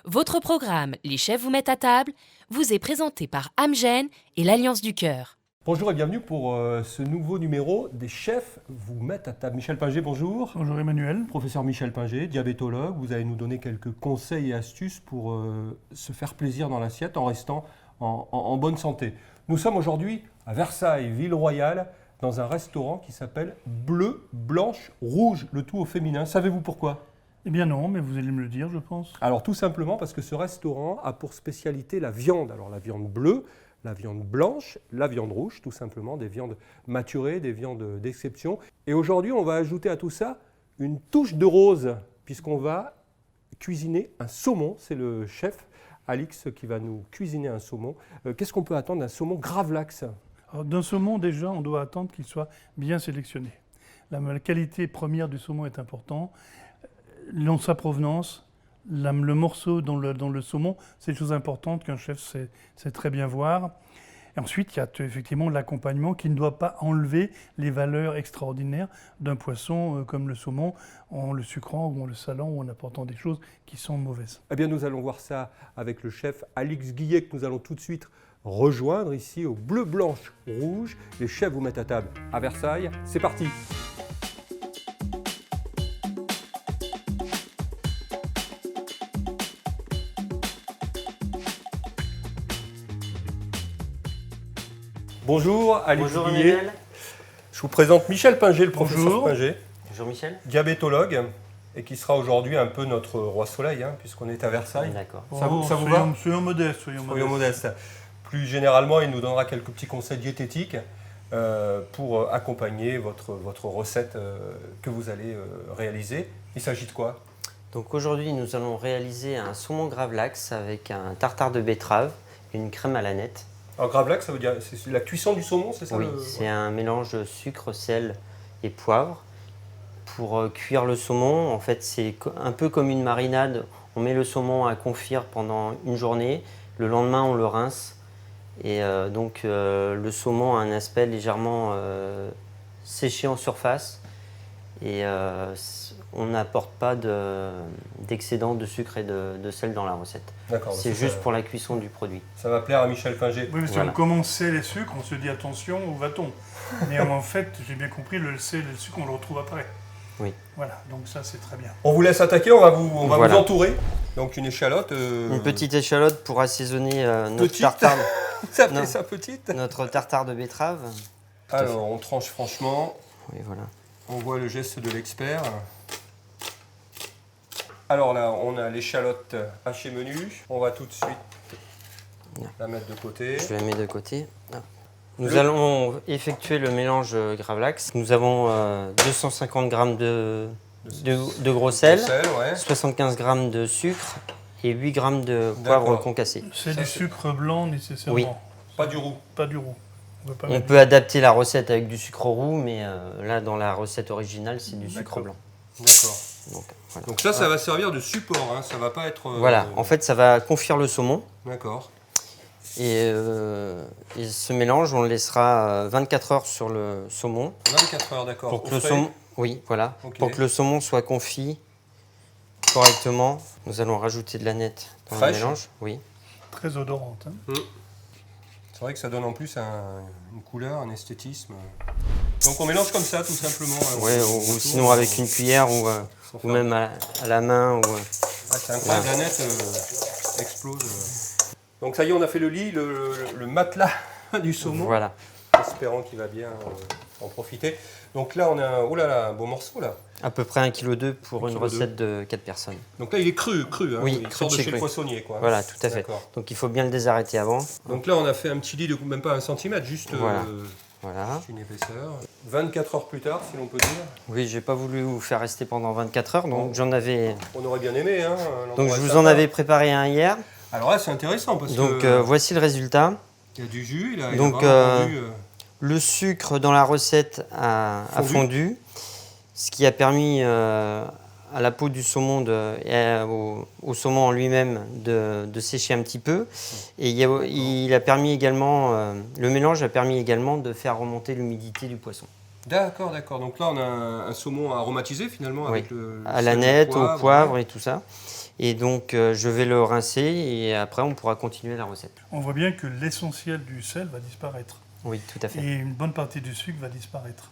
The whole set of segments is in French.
Votre programme Les chefs vous mettent à table vous est présenté par Amgen et l'Alliance du Cœur. Bonjour et bienvenue pour ce nouveau numéro des chefs vous mettent à table. Michel Pinger, bonjour. Bonjour Emmanuel. Professeur Michel Pinger, diabétologue, vous allez nous donner quelques conseils et astuces pour se faire plaisir dans l'assiette en restant en bonne santé. Nous sommes aujourd'hui à Versailles, ville royale, dans un restaurant qui s'appelle Bleu, Blanche, Rouge, le tout au féminin. Savez-vous pourquoi ? Eh bien non, mais vous allez me le dire, je pense. Alors tout simplement parce que ce restaurant a pour spécialité la viande. Alors la viande bleue, la viande blanche, la viande rouge, tout simplement, des viandes maturées, des viandes d'exception. Et aujourd'hui, on va ajouter à tout ça une touche de rose, puisqu'on va cuisiner un saumon. C'est le chef Alix qui va nous cuisiner un saumon. Qu'est-ce qu'on peut attendre d'un saumon gravlax ? Alors, d'un saumon, déjà, on doit attendre qu'il soit bien sélectionné. La qualité première du saumon est importante. Sa provenance, le morceau dans le saumon, c'est des choses importantes qu'un chef sait très bien voir. Et ensuite, il y a effectivement l'accompagnement qui ne doit pas enlever les valeurs extraordinaires d'un poisson comme le saumon, en le sucrant ou en le salant ou en apportant des choses qui sont mauvaises. Eh bien, nous allons voir ça avec le chef Alix Guillet, que nous allons tout de suite rejoindre ici au Bleu, Blanche, Rouge. Les chefs vous mettent à table à Versailles. C'est parti! Bonjour Alix Bonjour Guillet. Emmanuel. Je vous présente Michel Pinger, le professeur Bonjour. Pinger, Bonjour Michel. diabétologue, et qui sera aujourd'hui un peu notre roi soleil, puisqu'on est à Versailles. D'accord. Ça vous va ? Soyons modestes. Soyons modestes. Plus généralement, il nous donnera quelques petits conseils diététiques pour accompagner votre recette que vous allez réaliser. Il s'agit de quoi ? Donc aujourd'hui, nous allons réaliser un saumon gravlax avec un tartare de betterave et une crème à l'aneth. Alors gravlax, ça veut dire c'est la cuisson du saumon, c'est ça ? Oui, c'est un mélange sucre, sel et poivre. Pour cuire le saumon, en fait, c'est un peu comme une marinade. On met le saumon à confire pendant une journée. Le lendemain, on le rince. Et donc, le saumon a un aspect légèrement séché en surface. Et on n'apporte pas d'excédent de sucre et de sel dans la recette. D'accord. C'est juste pour la cuisson du produit. Ça va plaire à Michel Pinger. Oui, parce Voilà. que comme on sait les sucres, on se dit attention, où va-t-on ? Mais en fait, j'ai bien compris, le sel et le sucre, on le retrouve après. Oui. Voilà, donc ça c'est très bien. On vous laisse attaquer, on va vous Voilà. entourer. Donc une échalote. Une petite échalote pour assaisonner notre Petite. tartare, Vous appelez Non. ça petite ? notre tartare de betterave. Tout à fait. Alors on tranche franchement. Oui, voilà. On voit le geste de l'expert. Alors là, on a l'échalote hachée menu. On va tout de suite la mettre de côté. Je la mets de côté. Nous allons effectuer le mélange gravlax. Nous avons 250 g de gros sel, Ouais. 75 g de sucre et 8 g de poivre D'accord. concassé. C'est Ça, du c'est- sucre blanc nécessairement, Oui. Pas du roux. pas du roux. On On peut adapter la recette avec du sucre roux, mais là, dans la recette originale, c'est du sucre D'accord. blanc. D'accord. Donc, voilà. Donc ça va servir de support. Ça va pas être. Voilà, en fait, ça va confire le saumon. D'accord. Et ce mélange, on le laissera 24 heures sur le saumon. 24 heures, d'accord. Pour que Au le frais. saumon, oui, voilà. Ok. Pour que le saumon soit confit correctement, nous allons rajouter de l'aneth dans Fraîche. le mélange. Oui. Très odorante. C'est vrai que ça donne en plus une couleur, un esthétisme. Donc on mélange comme ça, tout simplement. Ouais, ou sinon avec une cuillère ou même à la main. C'est incroyable, la nette explose. Donc ça y est, on a fait le lit, le matelas du saumon. Voilà. Espérons qu'il va bien en profiter. Donc là, on a un beau morceau là. À peu près 1,2 kg pour 1,2 une kg. recette de 4 personnes. Donc là, il est cru. Oui, il cru sort de de chez chez le cru. poissonnier, quoi. Voilà, tout à fait. D'accord. Donc il faut bien le désarrêter avant. Donc là, on a fait un petit lit de même pas 1 centimètre, juste Voilà. une épaisseur. 24 heures plus tard, si l'on peut dire. Oui, j'ai pas voulu vous faire rester pendant 24 heures, donc j'en avais. On aurait bien aimé. Donc je vous en avais préparé un hier. Alors là, c'est intéressant parce Donc que voici le résultat. il y a du jus. Il a Donc, vraiment rendu, Le sucre dans la recette a fondu, ce qui a permis à la peau du saumon et au saumon en lui-même de sécher un petit peu. Et il a permis également, le mélange a permis également de faire remonter l'humidité du poisson. D'accord. Donc là, on a un saumon aromatisé finalement Oui. avec le À sel, l'aneth, le au poivre et tout ça. Et donc je vais le rincer et après on pourra continuer la recette. On voit bien que l'essentiel du sel va disparaître. Oui, tout à fait. Et une bonne partie du sucre va disparaître.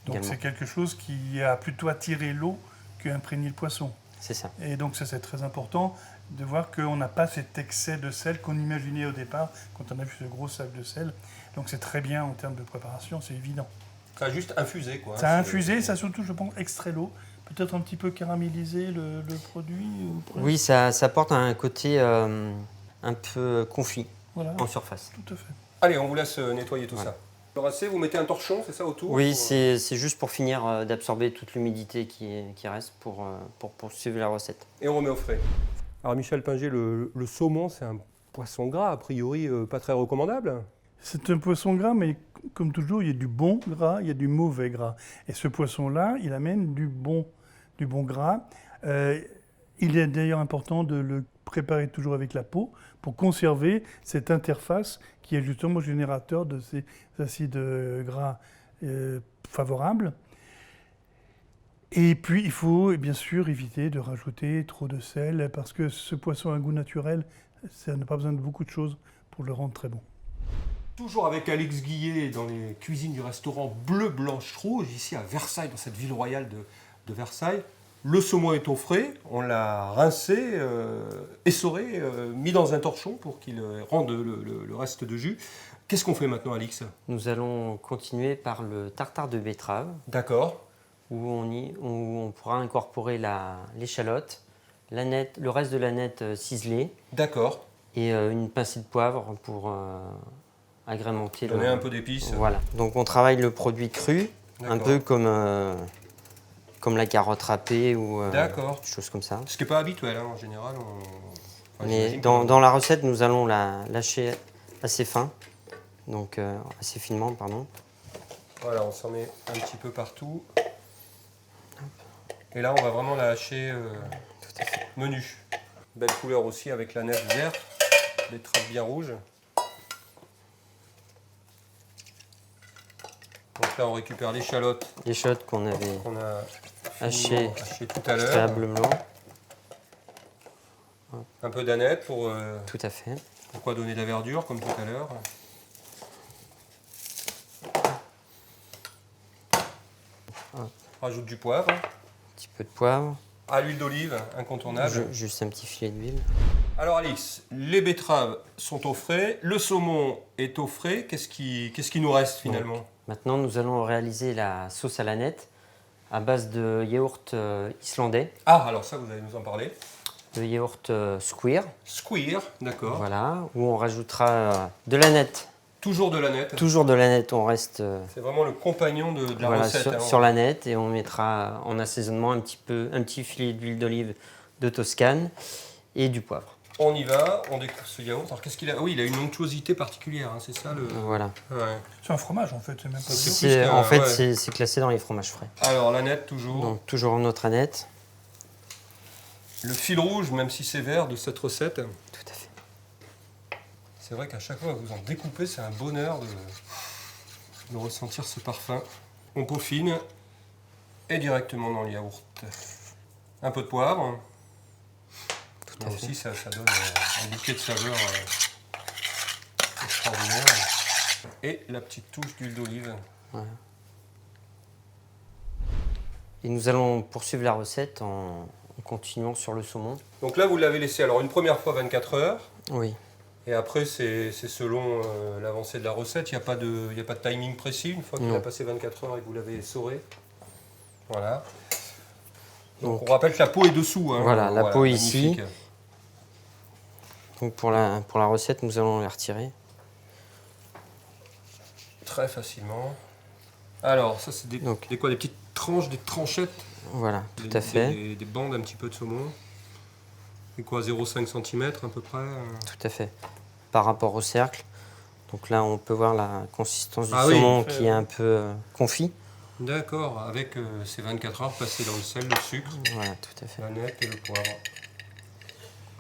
Donc Également. c'est quelque chose qui a plutôt attiré l'eau qu'imprégné le poisson. C'est ça. Et donc ça c'est très important de voir qu'on n'a pas cet excès de sel qu'on imaginait au départ quand on a vu ce gros sac de sel. Donc c'est très bien en termes de préparation, c'est évident. Ça a juste infusé, quoi. Ça a C'est- infusé, ça surtout je pense extrait l'eau, peut-être un petit peu caramélisé le produit. Ou presque. Oui, ça apporte un côté un peu confit Voilà, en surface. tout à fait. Allez, on vous laisse nettoyer tout Voilà. ça. Le rincer, vous mettez un torchon, c'est ça, autour Oui, pour, c'est juste pour finir d'absorber toute l'humidité qui reste pour poursuivre la recette. Et on remet au frais. Alors Michel Pinger, le saumon, c'est un poisson gras, a priori pas très recommandable. C'est un poisson gras, mais comme toujours, il y a du bon gras, il y a du mauvais gras. Et ce poisson-là, il amène du bon gras. Il est d'ailleurs important de le préparer toujours avec la peau pour conserver cette interface qui est justement générateur de ces acides gras favorables. Et puis, il faut bien sûr éviter de rajouter trop de sel parce que ce poisson a un goût naturel. Ça n'a pas besoin de beaucoup de choses pour le rendre très bon. Toujours avec Alix Guillet dans les cuisines du restaurant Bleu, Blanche, Rouge, ici à Versailles, dans cette ville royale de Versailles. Le saumon est au frais, on l'a rincé, essoré, mis dans un torchon pour qu'il rende le reste de jus. Qu'est-ce qu'on fait maintenant, Alix? Nous allons continuer par le tartare de betterave D'accord. où on pourra incorporer l'échalote, le reste de la nette ciselée D'accord. et une pincée de poivre pour agrémenter Donner un peu d'épices. Voilà. Donc on travaille le produit cru, un D'accord. peu comme la carotte râpée ou D'accord. des choses comme ça. Ce qui n'est pas habituel, hein, en général. Enfin, Mais j'imagine dans la recette, nous allons la lâcher assez fin, donc assez finement, pardon. Voilà, on s'en met un petit peu partout. Et là, on va vraiment la hacher Tout à fait. menu. Belle couleur aussi avec la nette verte, des trappes bien rouges. Donc là, on récupère l'échalote L'échalote qu'on avait qu'on a hachée hachée tout à l'heure. préalablement. Un peu d'aneth pour Tout à fait. quoi donner de la verdure, comme tout à l'heure. Rajoute du poivre. Un petit peu de poivre, À l'huile d'olive, incontournable. juste un petit filet d'huile. Alors Alix, les betteraves sont au frais, le saumon est au frais. Qu'est-ce qui nous reste finalement? Maintenant, nous allons réaliser la sauce à la nette à base de yaourt islandais, Ah, alors ça, vous allez nous en parler. de yaourt square, Squeer, d'accord. voilà, où on rajoutera de la nette. Toujours de l'aneth. Toujours de la nette, on reste C'est vraiment le compagnon de la voilà, recette. hein. sur la nette et on mettra en assaisonnement un petit filet d'huile d'olive de Toscane et du poivre. On y va, on découvre ce yaourt. Alors qu'est-ce qu'il a? Oui, il a une onctuosité particulière, hein, c'est ça le. Voilà. Ouais. C'est un fromage en fait, c'est même pas C'est du plus qu'un- En fait, ouais. c'est classé dans les fromages frais. Alors l'aneth toujours. Donc toujours notre aneth. Le fil rouge, même si c'est vert, de cette recette. Tout à fait. C'est vrai qu'à chaque fois que vous en découpez, c'est un bonheur de ressentir ce parfum. On peaufine et directement dans le yaourt. Un peu de poivre. Tout Là à fait. aussi, ça donne un bouquet de saveurs extraordinaire. Et la petite touche d'huile d'olive. Et nous allons poursuivre la recette en continuant sur le saumon. Donc là, vous l'avez laissé alors une première fois 24 heures. Oui. Et après, c'est selon l'avancée de la recette. Il n'y a pas de timing précis une fois qu'il Non. a passé 24 heures et que vous l'avez essoré. Voilà. Donc, Donc, on rappelle que la peau est dessous. Hein. Voilà, la peau est ici. magnifique. donc pour la recette, nous allons les retirer. Très facilement. Alors, ça, c'est des Donc. quoi? Des petites tranches, des tranchettes. Voilà, tout à fait. Des bandes, un petit peu de saumon. C'est quoi, 0,5 cm à peu près Tout à fait. Par rapport au cercle. Donc là, on peut voir la consistance du Ah oui. saumon qui est un peu confit. D'accord, avec ces 24 heures passées dans le sel, le sucre, Voilà, tout à fait. l'aneth et le poivre.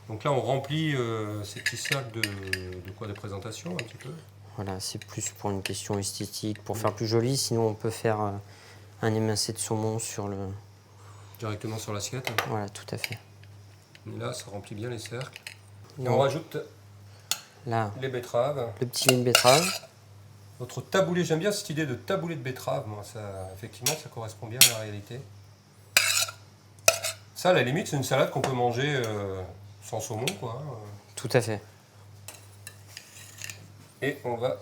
Donc là, on remplit ces petits cercles de quoi? De présentation, un petit peu. Voilà, c'est plus pour une question esthétique, pour faire plus joli. Sinon, on peut faire un émincé de saumon sur le... Directement sur l'assiette. Voilà, tout à fait. Et là, ça remplit bien les cercles. Et Donc, on rajoute là, les betteraves. le petit lait de betterave. Notre taboulé, j'aime bien cette idée de taboulé de betterave. Moi, effectivement, ça correspond bien à la réalité. Ça, à la limite, c'est une salade qu'on peut manger sans saumon, quoi. Tout à fait. Et on va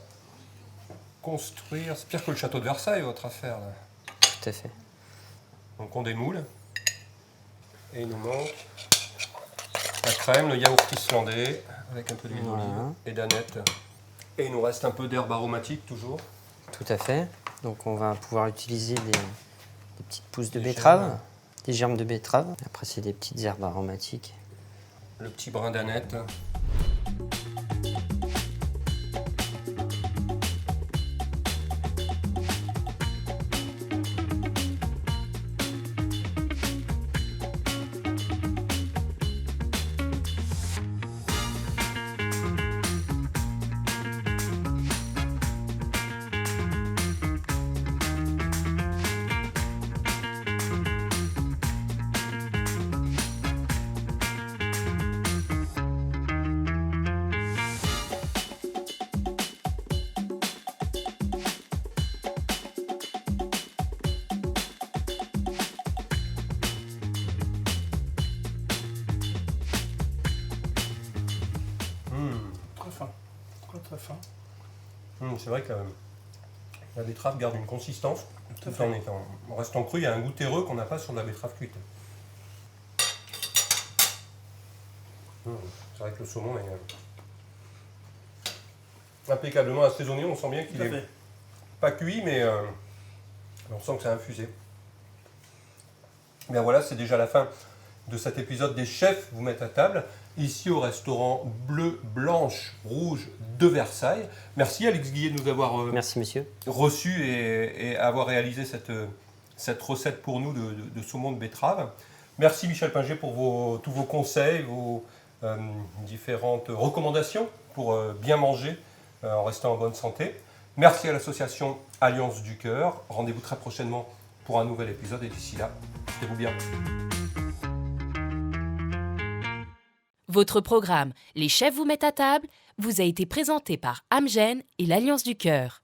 construire. C'est pire que le château de Versailles, votre affaire, là. Tout à fait. Donc on démoule. Et il nous manque la crème, le yaourt islandais, avec un peu d'huile Voilà. d'olive et d'aneth. Et il nous reste un peu d'herbe aromatique, toujours. Tout à fait. Donc on va pouvoir utiliser des petites pousses de Des betterave, germes. des germes de betterave. Après c'est des petites herbes aromatiques. Le petit brin d'aneth. Très fin. Très très fin. C'est vrai que la betterave garde une consistance Tout à tout fait. en restant cru. Il y a un goût terreux qu'on n'a pas sur de la betterave cuite. C'est vrai que le saumon est impeccablement assaisonné. On sent bien Tout qu'il à est fait. pas cuit, mais on sent que c'est infusé. Bien voilà, c'est déjà la fin de cet épisode des chefs vous mettent à table, ici au restaurant Bleu, Blanche, Rouge de Versailles. Merci Alex Guillet de nous avoir Merci monsieur. reçu et avoir réalisé cette recette pour nous de saumon de betterave. Merci Michel Pinger pour tous vos conseils, vos différentes recommandations pour bien manger en restant en bonne santé. Merci à l'association Alliance du Cœur. Rendez-vous très prochainement pour un nouvel épisode et d'ici là, portez-vous bien. Votre programme Les chefs vous mettent à table vous a été présenté par Amgen et l'Alliance du Cœur.